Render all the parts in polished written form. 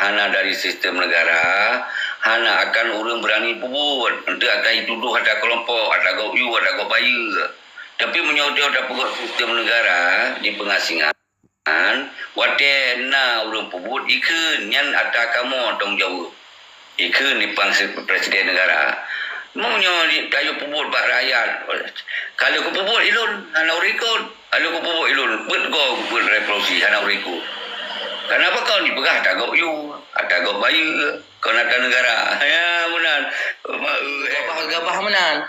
hana dari sistem negara, hana akan orang berani pubut untuk akan tuduh ada kelompok, ada gau you, ada gau bayu. Tapi menyodor ada pegawai sistem negara di pengasingan. Wate na orang pubut ikan yang ada kamu tong jauh. Ikan di pangsa presiden negara. Maunya kayu pubut bak rakyat. Kalau ku pubut ilun, hana urikun. Kalau ku pubut ilun, buat revolusi hana urikun. Kenapa kau dipegah tak gau you, tak gau bayu, kau nak negara. Ya benar. Gabah menan.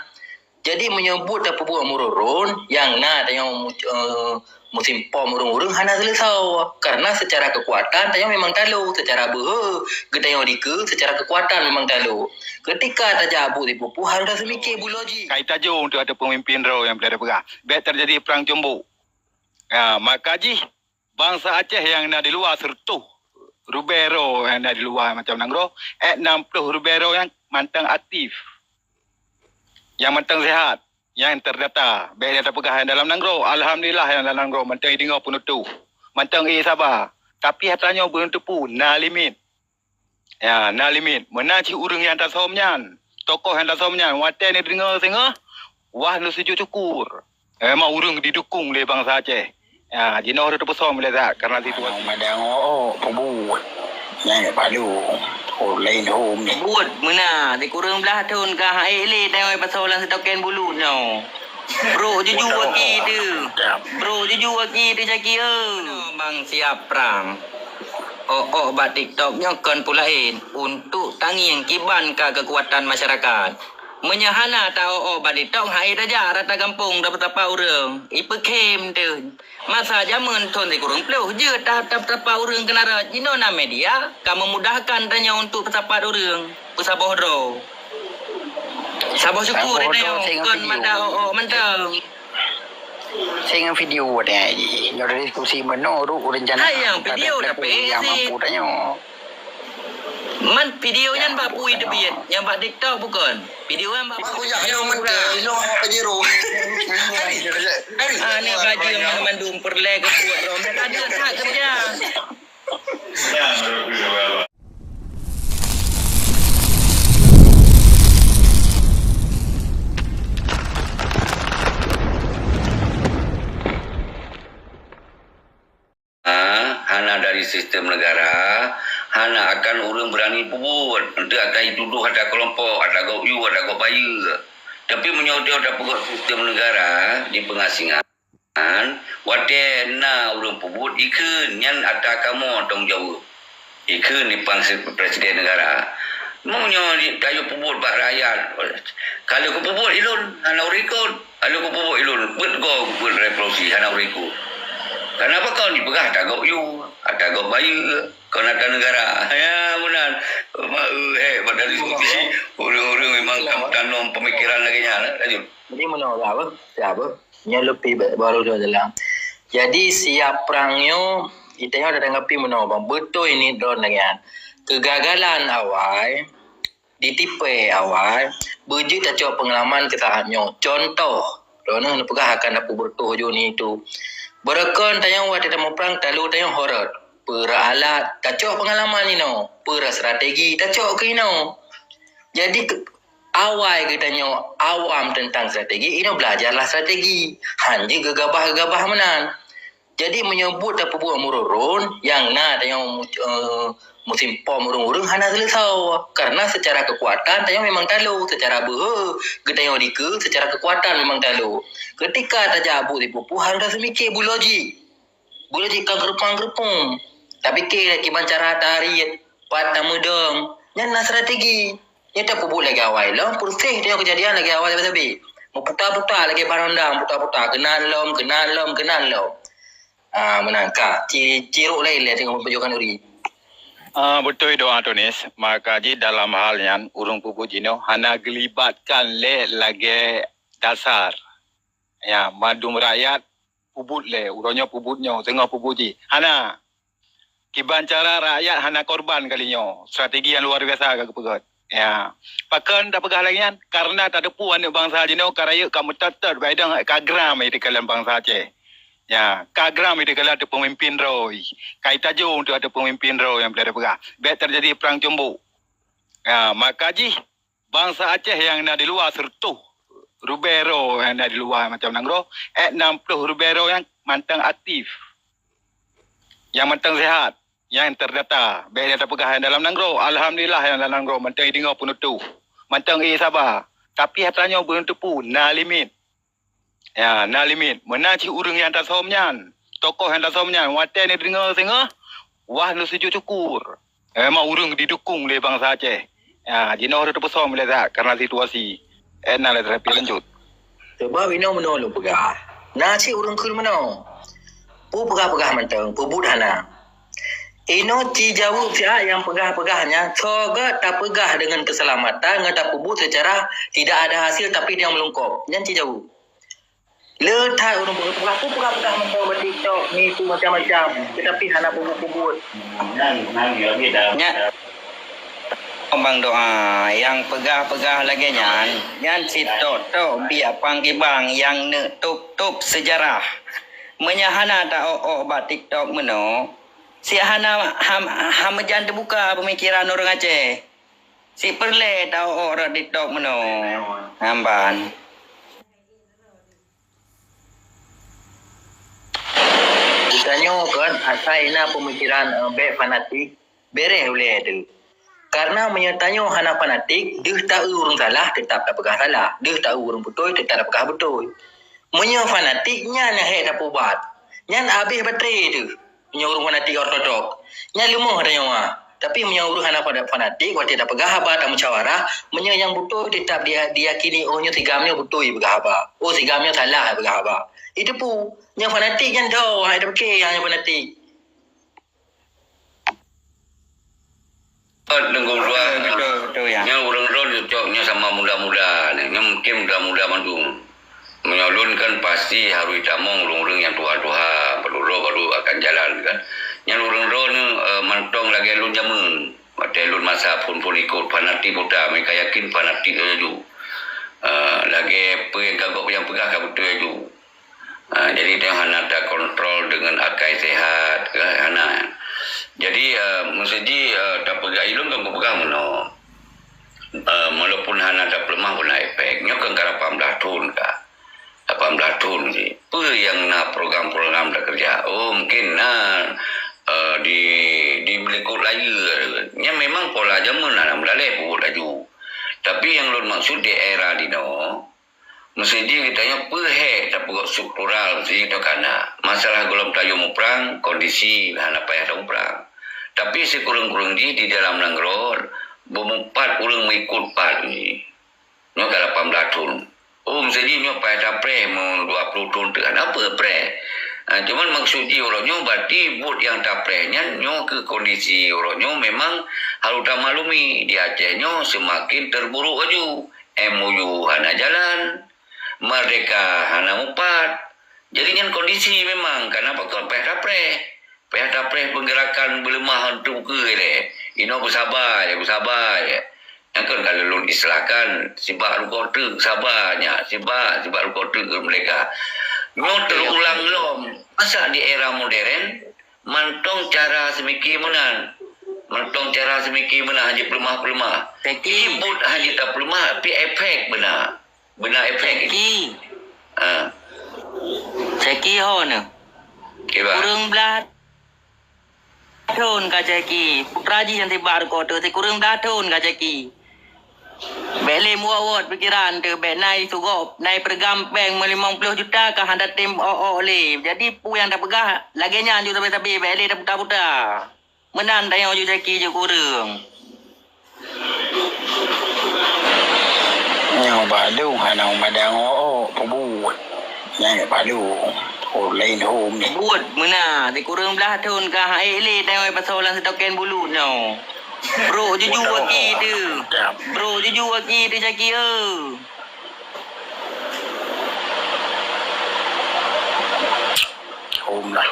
Jadi menyebut apa buat mururun yang yang musim pom urung-urung hana selesau karena secara kekuatan tayang memang talu secara kita yang dike secara kekuatan memang talu ketika tajabu di pupu harus semikir bulogi kait tajuk untuk ada pemimpin roh yang berada perang bet terjadi perang Jombok maka ji bangsa Aceh yang ada di luar sertuh rubero yang ada di luar macam nangro 60 rubero yang mantang aktif yang mantang sehat, yang terdata, baik data pegahan dalam Nanggro, alhamdulillah yang dalam Nanggro mantang dengar penutup, mantang sabar. Tapi hatanya berhentu pun na limit. Ya, na limit. Menaci urang yang tak somnyan, tokoh yang tak somnyan, wate ni dengar sengah, wah nu sujud syukur. Memang urang didukung oleh bangsa Aceh. Ya, jino harus terpesom lezat karena situasi. Madang pebut. Yang palu. Lain home ni. Buat mana? Di kurang belah tahun kah ele tengok pasal orang setoken bulu no. Bro jujur lagi tu. Bro jujur lagi tu caki bang siap perang. Bat TikToknya kan pulain untuk tangi yang kiban ke kekuatan masyarakat. Menyahana tahu bat TikTok hai saja rata kampung dapat apa orang. Ipe kem tu. Masa zaman tuan di kurang peluh je tapa orang kena rat. Jino na media kamu memudahkan tanya untuk pesapat orang. Pesabah ro. Sabah syukur dia kan mata mantap. Saya video ada ni. Ada diskusi mana rencana. Yang video tapi yang mampu tanya. Man videonya Mbak Pui debian, yang Mbak TikTok bukan. Video yang Mbak Aku jak yo mentah, ilo apa jero. Ni baju yang mandung perle ke buat rom. Ada tak kerja. Hana dari sistem negara, hana akan orang berani pubut untuk akan tuduh ada kelompok, ada gau you, ada gau bayu. Tapi menyodor ada pegawai sistem negara di pengasingan. Wate na orang pubut ikan yang ada kamu tong jauh. Ikan di pangsa presiden negara. Maunya kayu pubut bak rakyat. Kalau ku pubut ilun, hana urikun. Kalau ku pubut ilun, buat revolusi hana urikun. Kenapa kau dipegah tak gau you, tak gau bayu, kau nak negara. Ya benar. Pada diskusi orang-orang memang tanam pemikiran lagi nya. Lanjut. Jadi menolak apa? Siapa? Nya lebih baru dia dalam. Jadi siap perangnya kita ada tanggapi menolak. Betul ini drone lagi kan. Kegagalan awal ditipe awal berjit tak cuba pengalaman kesalahannya. Contoh, drone nak pegah akan dapat bertuh jo ni tu. Berekon tayang waktu kita mau perang talu tayang horor. Pera alat, tacok pengalaman ni no. Pera strategi, tacok ke no. Jadi awal kita nyo awam tentang strategi, ini belajarlah strategi. Hanya gegabah-gegabah menan. Jadi menyebut apa buat mururun yang tayang musim pom urung-urung hana selesau karena secara kekuatan tayang memang talu secara kita yang dike secara kekuatan memang talu ketika tajabu di pupu harus semikir bulogi kan gerupang tapi ke kiban cara tarik patah mudeng yang strategi ni tak pupu lagi awal lah proses dia kejadian lagi awal tapi mau putar-putar lagi barandang putar-putar kenal lom menangkap ciruk lain tengok perjuangan uri. Betul itu Antonis. Maka di dalam halnya urung pupu jino hana gelibatkan lagi dasar. Ya, madum rakyat pubut urangnya pubutnya tengah pupuji. Hana kiban cara rakyat hana korban kalinya. Strategi yang luar biasa ke pegot. Ya. Pakan tak pegah lagi kan karena tak ada puan bangsa jino karaya kamu tetap baidang kagram di kalangan bangsa Aceh. Ya, Kagram itu kalau ada pemimpin Roy. Kai Tajung itu ada pemimpin Roy yang pelada pegah. Bet terjadi perang Jombok. Ya, maka Haji, bangsa Aceh yang ada di luar sertuh. Rubero yang ada di luar macam Nanggro. 60 Rubero yang mantang aktif. Yang mantang sehat. Yang terdata. Bet data pegah yang dalam Nanggro. Alhamdulillah yang dalam Nanggro. Mantang dengar penutup. Mantang sabar. Tapi hatanya belum tepu. Nah limit. Ya, nah limit. Mana cik urang yang tak somnyan. Tokoh yang tak somnyan. Wate ni dengar sengah. Wah, lu sejuk cukur. Memang urang didukung oleh bangsa Aceh. Ya, jina orang terpesom boleh tak? Karena situasi. Nak lah terapi lanjut. Sebab ini menolak pegah. Nasi urang kul mana? Pu pegah-pegah mantang. Pu budhana. Ino ci jawab siapa yang pegah-pegahnya. Soga tak pegah dengan keselamatan. Ngata pubut secara tidak ada hasil tapi dia melungkop. Yang ci jawab. Letak orang pegah. Pu pegah-pegah mantang bertiktok. Ni tu macam-macam. Tetapi hana pubut-pubut. Nya Bang doa yang pegah-pegah lagi nyan si toto biar panggibang yang ne tup sejarah menyahana tak ba TikTok meno si hana ham jan terbuka pemikiran orang Aceh si perle tak orang TikTok meno hamban Tanya kan asal ina pemikiran fanatik bereh boleh tu. Karena menyertanya hana fanatik, dia tahu orang salah, tetap tak pegah salah. Dia tahu orang betul, tetap tak pegah betul. Punya fanatiknya nak tak buat. Nyan habis baterai tu. Punya orang fanatik ortodok. Nyan lemah ada yang tapi punya orang hana fanatik, waktu tak pegah apa, tak musyawarah. Punya yang betul tetap dia diyakini ohnya tigamnya betul pegah apa. Oh tigamnya salah pegah apa. Itu pun yang fanatik yang tahu, ada pakai yang fanatik. Tengok dua betul ya. Yang orang roh cocoknya sama muda-muda ni. Yang mungkin muda-muda mandung. Menyalurkan pasti harus tamong orang-orang yang tua-tua. Baru akan jalan kan. Yang orang roh ni mantong lagi elun jaman. Mata elun masa pun ikut fanatik buta. Mereka yakin fanatik saja. Lagi apa yang kagak yang pegah kagak betul saja. Jadi dia hana tak kontrol dengan akal sehat. Hana. Jadi mesti tak pegah ilun kan pegah mana. Walaupun hana tak lemah pun efeknya kan 18 tahun kah. 18 tahun ni. Apa yang nak program-program dah kerja? Oh mungkin nak di berikut lagi. Nya memang pola zaman nak melalui pun laju. Tapi yang lu maksud di era dino mesti kitanya perhe tak pegak struktural mesti kita kana. Masalah golong tayo mo perang, kondisi hana payah tayo perang. Tapi sekurang-kurang di dalam Nanggro berempat orang mengikut part ni. Nyo ke 18 tahun. Oh mesti nyo payah tak pre 20 tahun tu apa pre. Cuman maksud dia orangnya berarti buat yang tak pre-nya nyo ke kondisi orangnya memang harus tak malumi di Acehnya semakin terburuk aju. MOU hana jalan. Merdeka hana mupat. Jadi kan kondisi memang karena bakal payah tapre penggerakan berlemah untuk ke le. Ino bersabar ya. Yang kan kalau lu istilahkan sibak rukote sabarnya, sibak rukote ke mereka. Nyo terulang lom. Masa di era modern mantong cara semiki menan. Mantong cara semiki menan haji pelemah. Ibut haji tak pelemah tapi efek benar efek Ceki. Ceki hon. Kurang belah tahun ka ceki. Putraji yang tiba kota si kurang belah tahun ka ceki. Bele muawat pikiran tu be nai sugop, nai pergampeng 50 juta ka handa tim le. Jadi pu yang dah pegah lagi nya ju tapi bele dah buta-buta. Menan tayang ju ceki je kurang. Yang balu hana umadang pebut. Yang balu lain home ni. Buat mana di kurang belah tahun ka le tayang pasolan setoken bulu no. Bro jujur lagi tu. Bro jujur lagi tu caki Home lah.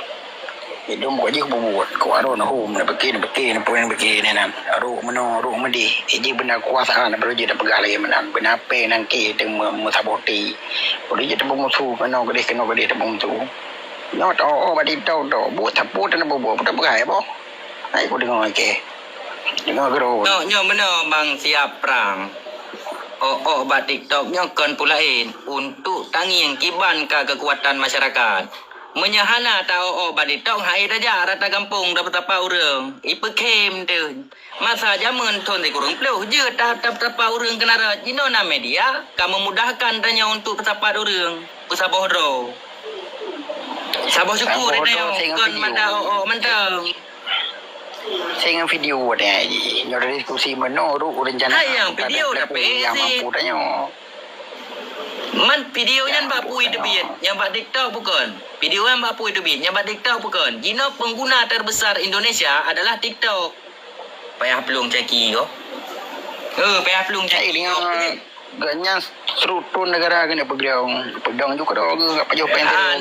Hidung kau je buat. Kau ada nak home nak pergi poin pergi ni nan. Aruk medi. Ini benar kuasa nak berjaya dah pegang lagi menan. Benar pe nang ke teng musaboti. Boleh je tembung musuh kena gede tak musuh. Nó to bà đi đâu đó bố thập bố nó bố nó gài bố. Ai cũng dengar ke. Dengar gero. Nyo benar bang siap perang. Obat TikTok nyo kon pulain untuk tanging kiban ka kekuatan masyarakat. Menyahana tau obat TikTok hai raja rata kampung dapat apa urang. Ipekem tu. Masa zaman thon di kurung pluh je dapat apa urang kena rat. Jino na media kamu memudahkan tanya untuk bertapat urang. Pusabah ro. Sabah syukur tanya kon manda mantap. Saya ingat video ada ni. Nyo dari diskusi mana ru rencana. Hai yang video tapi yang mampu tanya. Man video yang mbak pui debit, yang mbak TikTok bukan. Video yang mbak pui debit, yang mbak TikTok bukan. Jino pengguna terbesar Indonesia adalah TikTok. Payah pelung caki ko. Payah pelung Saya caki. ganyan serutun negara kena pedang juga dah ke apa jauh pengen.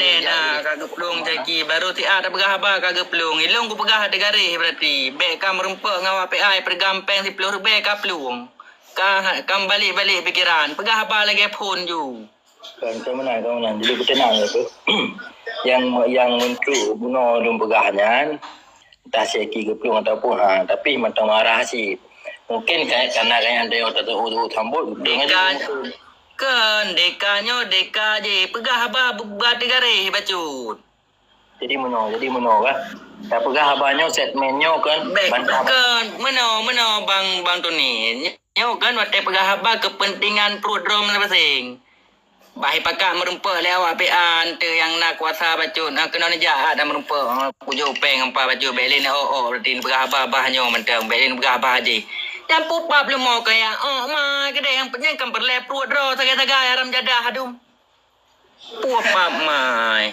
Kagak pelung caki baru ti ada pegah ba kagak pelung. Ilung ku pegah de garih berarti. Bek kam rempek ngawa PI pergampeng si pelur bek ka pelung. Kam balik pikiran. Pegah ba lagi pun ju. Kau menang. Jadi bertenang ya tu. yang untuk bunuh dum pegahnya entah seki ke pelung ataupun tapi macam marah sih. Mungkin karena ada yang tak tahu tambut Dekanyo deka je pegah ba bati garih bacut. jadi meno kan. Tak pegah abahnya statementnya kan. Kan meno bang Tony. Nyo kan wate pegah ba kepentingan program na pasing. Bahi pakak merempek lewat pean tu yang nak kuasa bacut. Nak kena ni jahat dah merempek. Pujuk peng empa bacut belin berarti pegah ba nyo mentang belin pegah ba je. Yang pupap lu mau kaya mai kedai yang penyang kan berleput ro sagai-sagai aram jadah adum. Pupap mai.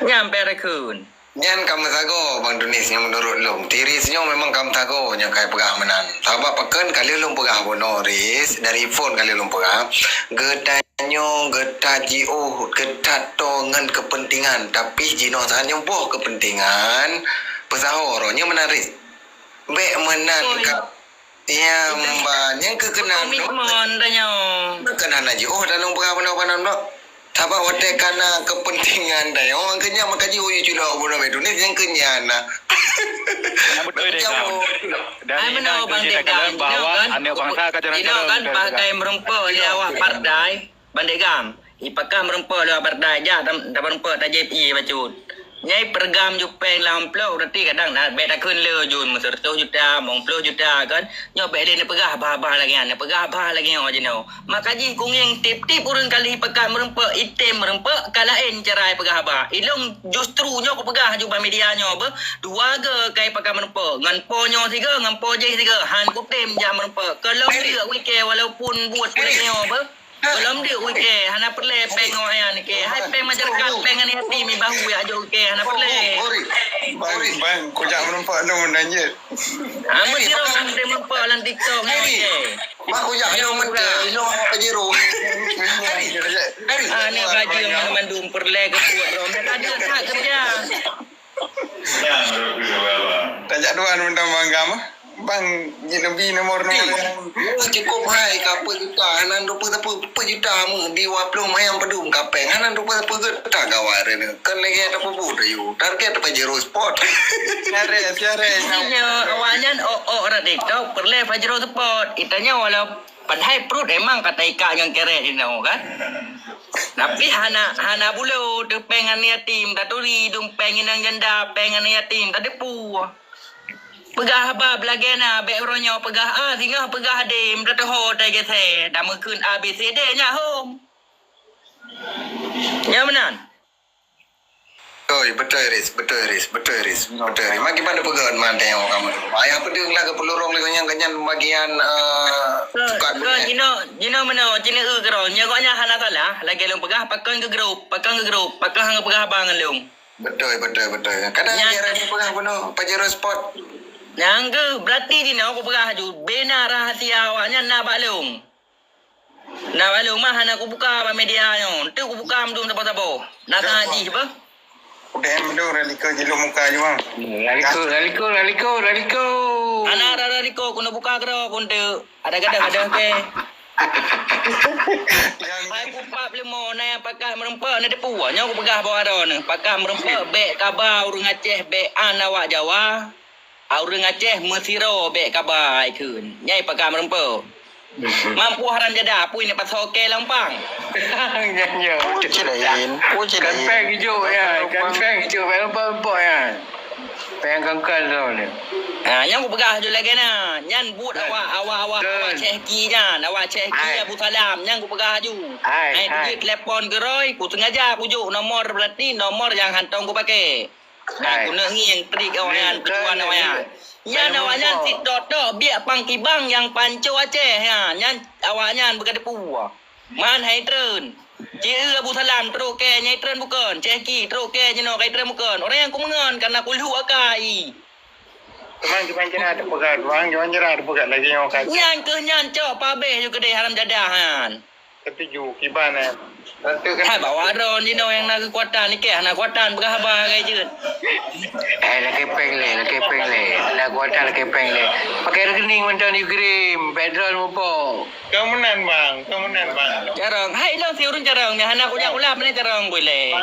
Nyampe rekun. Nyan kamu tago Bang Dunis yang menurut lum. Tirisnya memang kamu tago yang kai pegah menan. Sabab pakan kali lum pegah bonoris dari phone kali lum pegah. Getanyo getaji getat to ngan kepentingan tapi jino sanyo boh kepentingan pesahoronya menarik. Bek menan ka ya mbak yang kekenan komitmen tanya kekenan aja dalam pengalaman dok tabak wate kana kepentingan dah orang kenya makaji uyu cula bono Dunis yang kenya na Betul deh kau. Dan ini bang kita katakan bahawa anak bangsa kacau-kacau kan pakai merempek lewat partai bandegam ipakah merempek lewat partai ja tak merempek tak JPI bacut. Nyai pergam jupeng lamplau nanti kadang nak beda kun le jun 100 juta 50 juta kan nyo beda ni pegah bah lagi an pegah bah lagi oh jeno makaji kunging tip-tip urang kali pekat merempek item merempek kalain cerai pegah bah ilung justru nyo ko pegah juba media nyo be dua ke kai pekat merempek ngan po nyo tiga ngan po je tiga han ku tem jam merempek kalau dia weekend walaupun buat nyo be belum dia uke hana perle peng oyan ke hai peng masyarakat peng ni hati mi bahu ya jo ke hana perle bang kau jangan nampak no nanya mesti orang dia nampak dalam TikTok ni mak kau jangan menta ino apa jero ni baju yang mandum perle ke kuat rom ada tak kerja tajak duan mentang bangga bang lebih nomor cukup hai kapal juta hanan 20 juta mu di waplung mayang pedum kapeng hanan 20 juta gawar ni kan lagi ada apa buat you target apa jero sport siare awaknya rat TikTok perle Fajro Sport itanya walau padahal perut emang kata ika yang keret ni kan tapi hana bulu de pengan yatim taturi dum pengen yang janda pengen yatim tak depu pegah bab lagena be ronyo pegah tinggal pegah dem dah ho dai ke the dah mekun ABCD nya hom ya menan betul Riz mak gimana pegawan man tengok kamu ayah pedeng lah ke pelurong le ganyan bagian sukat jino meno jino gero nya koknya hana salah lagi long pegah pakang ke grup pakang hang pegah bangan long betul kadang dia ni pegah penuh pajero sport yang ke berarti di nak aku pegah ju benar rahasia awaknya nak balung mah hana aku buka apa media nyo tu aku buka mdum sapa-sapa nak haji apa udah mdum relika jelo muka je bang Laliko. ana riko kuno buka kero pun tu ada ke Hai ku pap lemo na pakak merempak na depu nya ku pegah bawa ron pakak merempak bek kabau urang Aceh bek an awak Jawa urang Aceh mesiro bek kabai keun nyai pakak merempak mampu haram jada pui ni pasal ke lampang Nyanyi. Cerain. Oh Kan cerain. peng hijau ya. Kan peng hijau. Empok ya. Peng kangkal tu ni. nyang ku pegah je lagi na nyan but awak cehki nya awak cehki Abu Salam nyang ku pegah ju Hai. pergi telepon ke Roy ku sengaja ku juk nomor berarti nomor yang hantong ku pakai Hai. aku nak yang trik awak yan Ni, tujuan kan, awak yan ni. nyan Baru awak nyan muka. si toto biak pangkibang yang panco Aceh ya nyan awak nyan berkata puwa man hai trơn Chị Abu Salam teruk ke nyai trơn bukan cehki teruk ke jeno kai trơn bukan orang yang ku mengon karena ku lu akai Teman kita cerah ada pegat. Wang jangan cerah ada pegat lagi yang kat. nyan ke nyan cok pabeh juga deh haram jadah han. Tapi ju kiban eh. Tentu kan. Hai bawa ron you know yang nak kekuatan ni ke nak kekuatan berkhabar kai jeut. Lagi peng le. Nak kuatan lagi peng le. Pakai rekening macam ni kirim. Pedral mupo. Kemenan bang. Jarang. Hai long si urun jarang ni anak uyak ulap ni jarang boleh.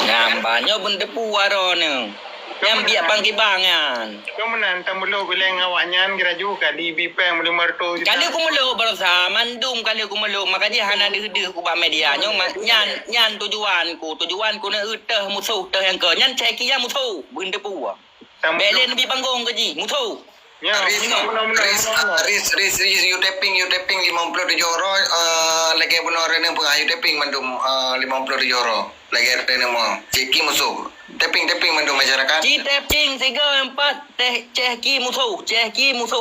Nampaknya benda pu ron ni. Yang biak pangkibang yan. Kemenan tamulo bileng awaknya kira ju kali bipeng boleh mertu. Kali aku meluk berusaha mandum kali aku meluk makanya hana deh ku ba media nyan tujuanku nak utah musuh teh yang ke nyan ceki yang musuh benda pu. Belen lebih panggung ke ji musuh. Ya, Riz, you tapping 57 euro. Lagi benar ni pun you tapping mandum 57 euro. Lagi ada ni mau. Ceki musuh. Tapping mandum masyarakat. Ci tapping 3 4 teh ceki musuh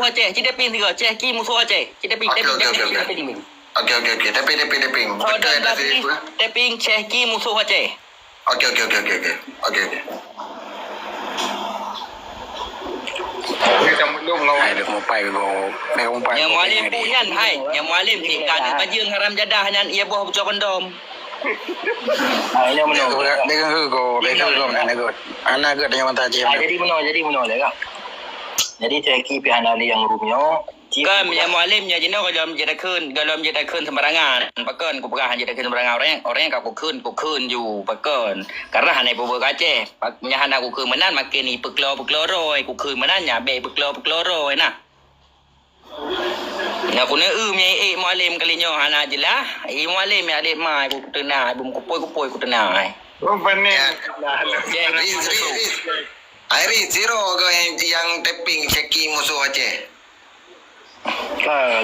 Aceh. Ci tapping 3 ceki musuh Aceh. Ci tapping. Okey. Tapping. Betul ada di tu. Tapping ceki musuh Aceh. Okey. kita belum ngawai dah mopai go. Yang mualim punyan hai. Yang mualim ni kan bajing haram jadah nyan ia buah bucak kondom. Ini menang. Dia kan go. Anak go dengan mata je. Jadi menang lega. Jadi ceki pihak ali yang rumio. Kan yang mualimnya jino kalau jeda kun sembarangan. Pakan ku pegah jeda kun sembarangan orang kau ku kun ju pakan. Karena hanai bubur Aceh. Nya hana ku kun menan makin ni peklo roi ku kun menan nya be peklo roi nah. Nak kuna nyai mualim kalinya hana jelah. Mualim ya adik mai ku tenai bum kupoi ku tenai. Oh benar. Riz. Airi zero go yang tapping ceki musuh Aceh.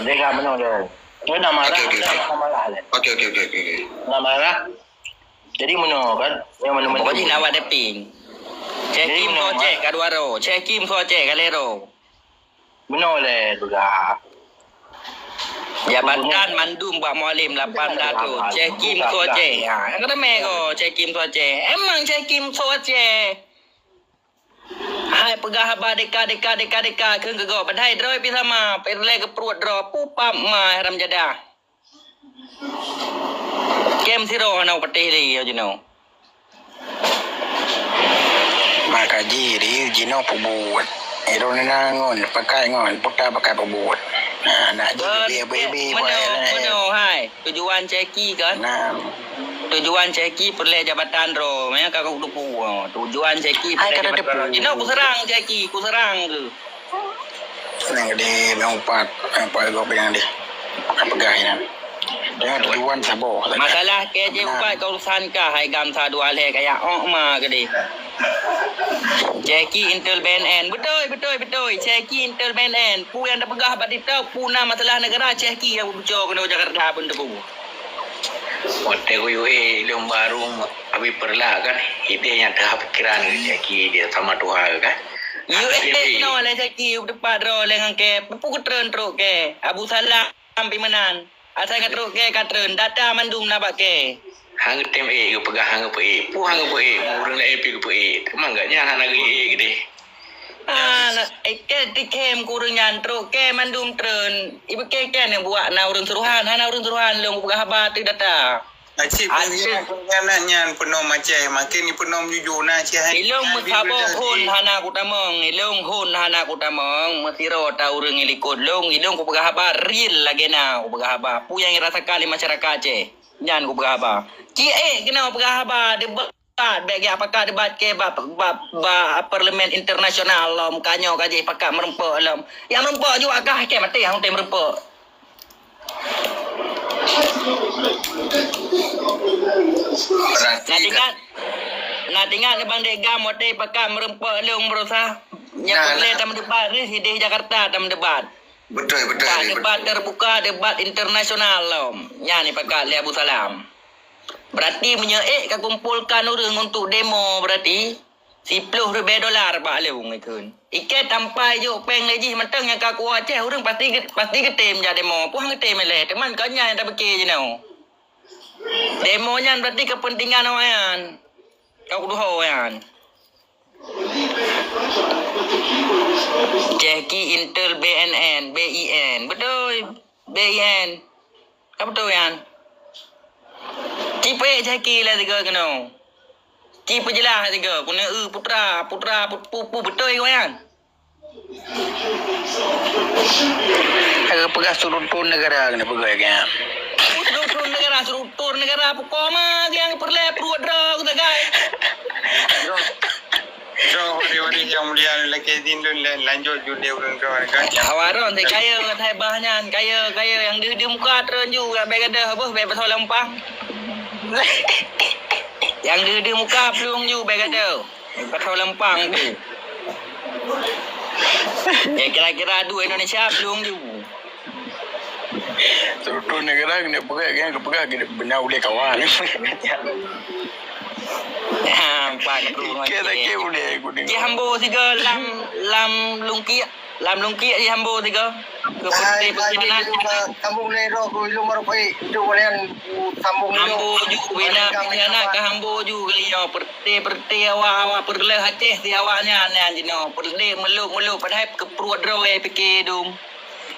Dia menang dia. Dia nak marah. Okey. Nak marah. Jadi menang kan. Yang mana Pokoknya nak awak tapping. Ceki musuh Aceh kaduaro. Ceki musuh Aceh kalero. Menang le juga. Jabatan Mandum buat mualim 800. Ceki musuh Aceh. Ha, kata mego ceki musuh Aceh. Emang ceki musuh Aceh. Hai pegah ba deka ke go badai droi pi sama perle ke perut dro pupam ma haram jadah. Kem siro na patih li you know. Maka jiri jino pubut. Ero na ngon pakai ngon puta pakai pubut. Nak baby Mana hai tujuan ceki kan? Nah. Tujuan ceki perle jabatan ro. Maya kakak dupu. Tujuan ceki perle jabatan. Jino ku serang ceki, ku serang ke. Nang di mempat go bilang di. Pegah ini. Dengan tujuan sabo. Masalah KJ ubat kaurusan kah hai gamsa dua le kayak ma ke di. Ceki Intel BNN. Betul. Ceki Intel BNN. Pu yang dah pegah badi tau puna masalah negara ceki yang bocor kena Jakarta pun tu. Waktu UA ilmu baru abi perlah kan ide yang dah pikiran ceki dia sama Tuhan kan. No le ceki depan ro lengan ke pu ketren teruk ke. Abu Salam pimanan. Asal ngat ke katren data mandum na bak ke. Hang tem ke pegah hang pe. Pu hang pe urang le pe pe. Memang gaknya hang lagi gede. Ke tikem kurang nyantruk ke mandum tren. Ibu ke yang buat na urang suruhan, hana urang suruhan long pegah habat tu data. Acik nyan penom Aceh makin ni penom jujur na Aceh. Ilong musabo hun hana kutamong, ilong hun hana kutamong, mesiro tahu urang ilikod long, ilong ku pagahaba real lagi na ku pagahaba. Pu yang rasa kali masyarakat Aceh. Nyan ku pagahaba. Cie kena pagahaba debat bagi apakah debat ke parlimen internasional lom kanyo kaji pakak merempok lom. Yang merempok juga kah ke mati hang tem merempok. Nak tinggal di Bandar Gam hotel pakak merempok lom berusaha. Yang boleh dalam debat ni di Jakarta dalam debat. Betul. Debat terbuka, debat internasional lom. Yang ni pakak li Abu Salam. Berarti menyeek ka kumpulkan orang untuk demo berarti $10 pak leung itu. Iket sampai jo peng lagi mentang yang ka ku Aceh orang pasti ketem ja demo. Puang ketem leh teman kanya yang tak bekir je nau. Demo nya berarti kepentingan awan. Kau duho yan. Jeki Intel BNN BIN. Betul. BIN. Kau betul yan. Cipe Jeki lah tiga kena. Cipe jelas tiga. Kuna putra pupu betul kau yan. Agak pegas turun negara kena pegas kan. Turun negara pukul mah yang perlu perut dah kita guys. So hari-hari yang mulia lagi dindun lanjut judi orang kan. Awaron saya kaya ngai bahnya kaya yang di muka terenju kat beg ada apa beg pasal Lampang. Yang di muka pelung ju beg ada. Pasal Lampang tu. Ya kira-kira dua Indonesia pelung ju. Turun negara kena pegas benar boleh kawan. Nampak pelung. Kita boleh guna. Di Hambo tiga lam lungki di Hambo tiga. Hai, sambung lero ko ilung marupai itu kalian sambung Hambo ju bina ke Hambo ju kalian perte awak perle Aceh si awaknya nan jino perle meluk padahal ke perut ro fikir dum.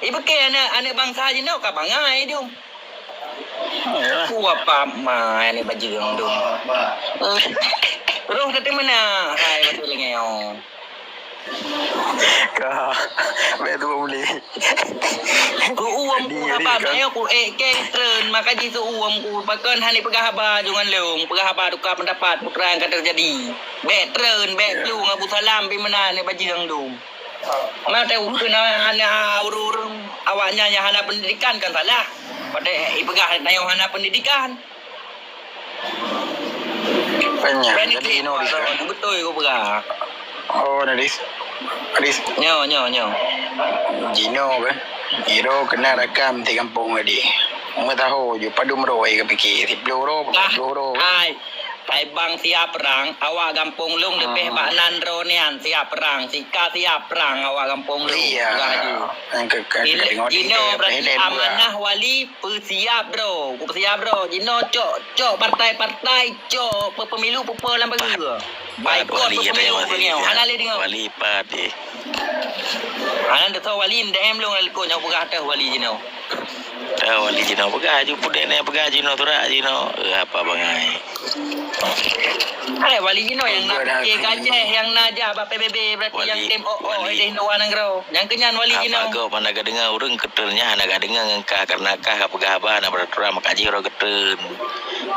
Fikir anak bangsa jino ka bangai dum. Ku apa mai ni bajang dum. Roh tadi mana? Hai betul ngeo. Kah, betul boleh. Ku uam ku apa bayo ku kentren maka ji tu uam ku pakan hani pegahaba jangan leung pegahaba tukar pendapat putra yang terjadi. Betren belung Abu Salam pi mana ni bajang dum. Mau tahu kena hana urung awaknya yang hana pendidikan kan salah. Pada ipegah nayo hana pendidikan. Banyak. Jadi Jadi no betul ku pegah. Oh, Nadis. Nyo. Gino kan. Iro kena rakam di kampung tadi. Mau tahu je padu meroi ke fikir. $10. Hai bang siap perang, awak gampung lung lebih bak nandro nian siap perang, sika siap perang awak gampung lung. Iya. Jino berarti amanah wali persiap bro. Ku persiap bro. Jino cok partai cok pemilu pupa lambat ke. Baik kau pemilu punya. Ana le dengar. Wali parti. Ana dah tahu wali ndem lung ko nyau pegah wali jino. Wali jino pegah ju pudek ne pegah jino turak jino. Apa bangai. Hai wali jino yang nak ke Aceh yang nak jah PBB berarti wali, yang tim di Hinduan Negro. Yang kenyan wali jino. Apa kau pandai dengar urang ketelnya nak dengar ngengkah karena kah pegah abah nak peraturan makaji ro ketel.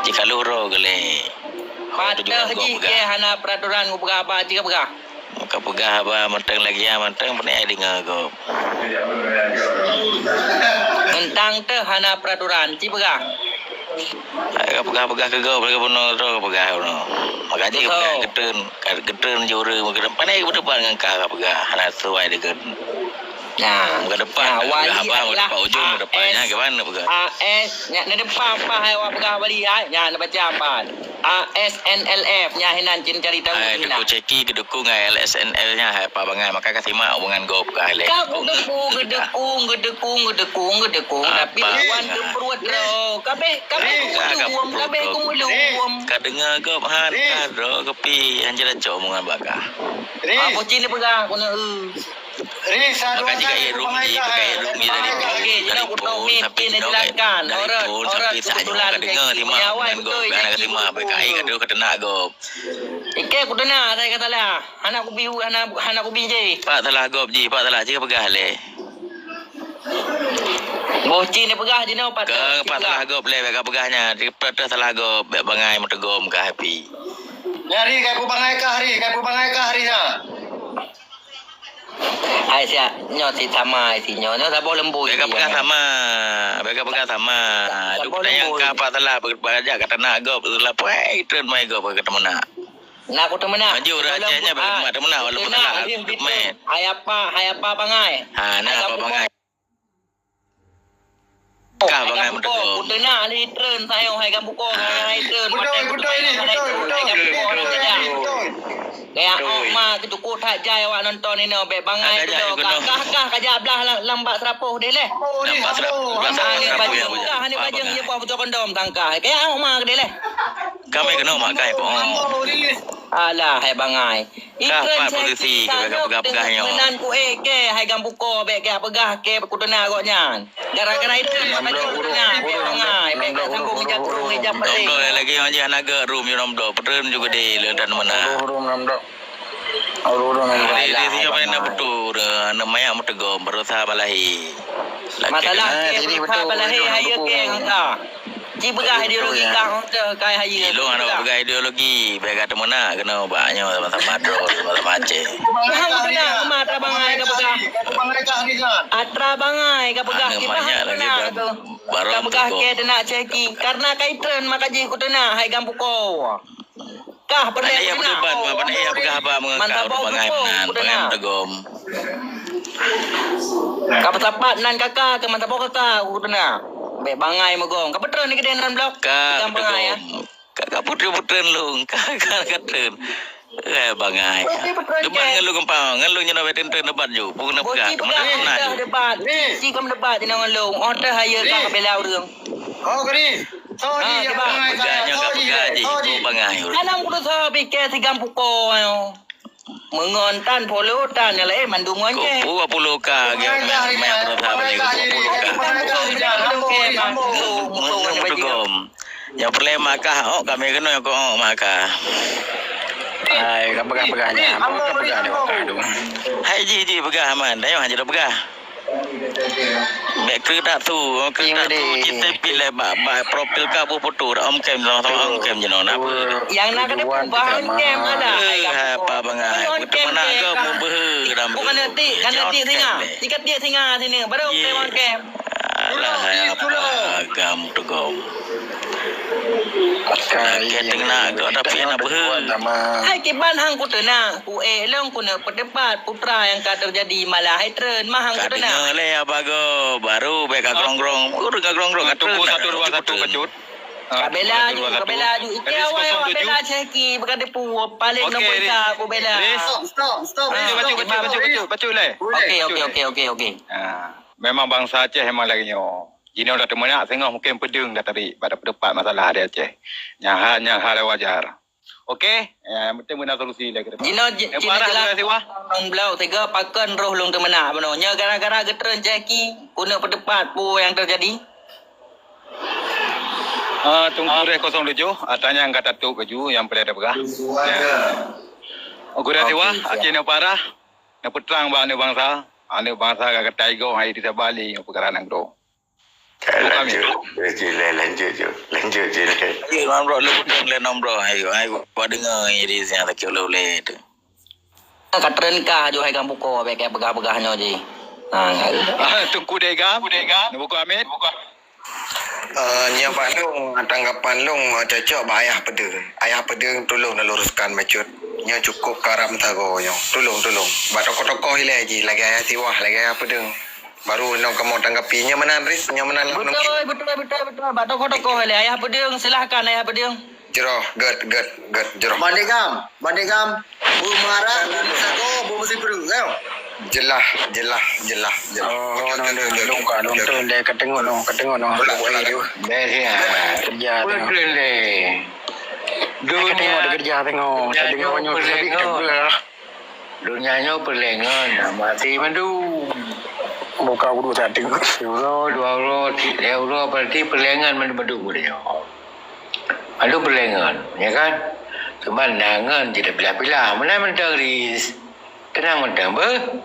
Jika lu ro gele. Patah ji ke hana peraturan ku pegah apa jika pegah. Maka pegah abah mentang lagi ya mentang pernah dengar kau. Tentang teh hana peraturan ci pegah. Agak pegah ke kau mereka pun ro pegah no. Makaji pegah ketel jure maka pandai ke depan ngengkah pegah hana sesuai dengan Nah, ke depan wali abah depan ujung depannya ke mana pegah. AS nya na depan apa hai wa pegah wali ai nya na baca apa. ASNLF nya hinan cin cari tahu hinan. Aku ceki kedukung LSNL nya hai apa bangai maka kasih mak hubungan go pegah le. Kau gedekung tapi wan ke perut ro. Kabe kumulum. Ka dengar go han ka ro kopi anjara cok omongan bakah. Apa cin ni pegah kuna Riz, Maka jika room ni pakai room ni dari Okey, jadi aku tahu meeting ni jelaskan. Orang sampai saat kebetulan ni dengar Jackie terima punya awal dengan go betul anak Jackie terima baik ai kata kata nak go. Okey, aku dengar saya kata lah. Anak aku biu, anak aku biji. Pak salah go ji, pak salah je pegah le. Bocin ni pegah je no pat. Ke pak salah go le baik pegahnya. Di pada salah go baik bangai metegom ke happy. Nyari kai pubangai kah hari ha. Hai sia, nyo si sama si nyo tak boleh lembu. Baik pegah sama. Baik pegah sama. Duk yang ka pak salah berajak kata nak go lah puai turn mai go kata mana. Nak aku temen nak. Maju rahasianya bagaimana temen nak walaupun salah main. Hai apa bangai. Ha nak apa bangai. Kah bangai metegom. Aku nak ni turn saya hai kamu ko hai turn. Betul ini, betul. Kayak mak tu kut hak jai awak nonton ni no be bangai tu kah kajak belah lambat serapuh dia leh. Nampak serap. Ni baju dia buat betul kondom tangkah. Kayak mak dia leh. Kami kena mak kai pun. Alah hai bangai. Kah posisi pegah-pegahnya. Menan ku ke hai gam buko be ke pegah ke ku tena koknya. Gara-gara itu baju ku tena be bangai be sambung hijab turun hijab balik. Nomdo lagi orang je naga room yo nomdo. Petren juga di dan mana. Room nomdo. Room Dia siapa yang nak betul namanya metegom berusaha balahi. Masalah ke balahi hai ke hangka. Ji begah ideologi kang kai hai. Lu ana pegang ideologi, baik kata mana kena banyak masa madro, masa mace. Hang kena mata bangai ke begah. Pubangai kah hari ha. Atra bangai ke begah Ada kita banyak hang lagi kena tu. baru Ka begah betul. ke nak ceki karena kai tren maka ji ku tena hai gam buko. Kah Pada pernah ia berdebat, pada ia pegang apa mengekau bangai menan, bangai metegom. Ka pesapat nan kakak ke mantap kakak ku tena. Be bangai megong. Ka petren ni ke den blok. Kak bangai ya. metegom. Kak putren lu, kak tren. Bangai. Debat ngelu kempang, ngelu nyana beten debat ju. Pun nak pegang. Bocil Mana pegang nak dah ju. debat. Si kam debat ni nang long. Order hire ka bela urang. Oh, Riz. Soji yang pubangai Pegahnya kak pegang je, tu bangai. Alam ku tu pikir si gam buko ayo. Mengontan polutan ya le mandung onje. Kupu 10 ka main berusaha balik 10 ka. Metegom. Yang perlu makah, kami kena yang kau makah. Hai, pegah-pegahnya. Pegah dia aduh. Hai ji pegah aman. Dah hanya dah pegah. Mek kereta tu kita pilih profil ka bu foto om kem sama om kem jeno napa. Yang nak kena bahan kem ada. Apa bangai. Kita mana ke mu beh dalam. Bukan nanti, kan nanti singa. Tiket dia singa sini. Baru kem kem. Alah agam tegom. Kita tengah agak tapi nak beh. Hai kiban hang ku tena. Ku long ku nak berdebat putra yang ka terjadi malah hai tren mah hang ku tena. Katanya le apa go baru baik grong-grong. Udah grong-grong Tunggu 121 kecut. Kabela ju. Ike awak bela ceki bukan depu paling nombor kita aku bela. Stop. Baca le. Okey. Memang bangsa Aceh memang lagi nyo. Jino dah temenak tengok mungkin pedeng dah tadi pada pendapat masalah dia Aceh. Yang hal wajar. Okey, mesti guna solusi lagi depan. Jino jelas siwa. Ang blau tiga pakan roh long temena bano. Nya gara-gara getren ceki guna pendapat pu yang terjadi. Tunggu reh 07 tanya yang kata tu keju yang pada berah. Okey dah siwa, Aceh ni parah. Nak peterang bangsa. Ane bangsa kata tigo hai di Bali perkara nang do. Lanjut je. Ayo nombor lu pun le nombor ayo kau dengar ini yang tak kira le tu. Katren ka jo hai gam buko be ke begah-begahnya je. Tunggu dega. Buku Amit. Nya Palung tanggapan long cocok ba ayah pedeng tolong luruskan macut. Nya cukup karam tago yo. Tolong. Ba tokoh-tokoh ile lagi ayah siwah lagi ayah pedeng. Baru nong kamu tanggapinya mana Riz? Nya mana Betul. Ba tokoh le ayah pedeng silahkan ayah pedeng. Jero, get jero. Bandegam. Bu marah, bu sago, bu mesti perlu kau. Jelah. Oh, nonton dia ketengok no. Buat dia. Kerja tengok. Kerja tengok. Tengoknya lebih kerja. Dunianya perlengan, mati mandu. Muka aku dua cantik. Euro, 2 euro, 3 euro berarti perlengan mandu dia. Mandu perlengan, ya kan? Cuma nangan tidak pilih-pilih. Mana mentang ris? Tenang mentang ber.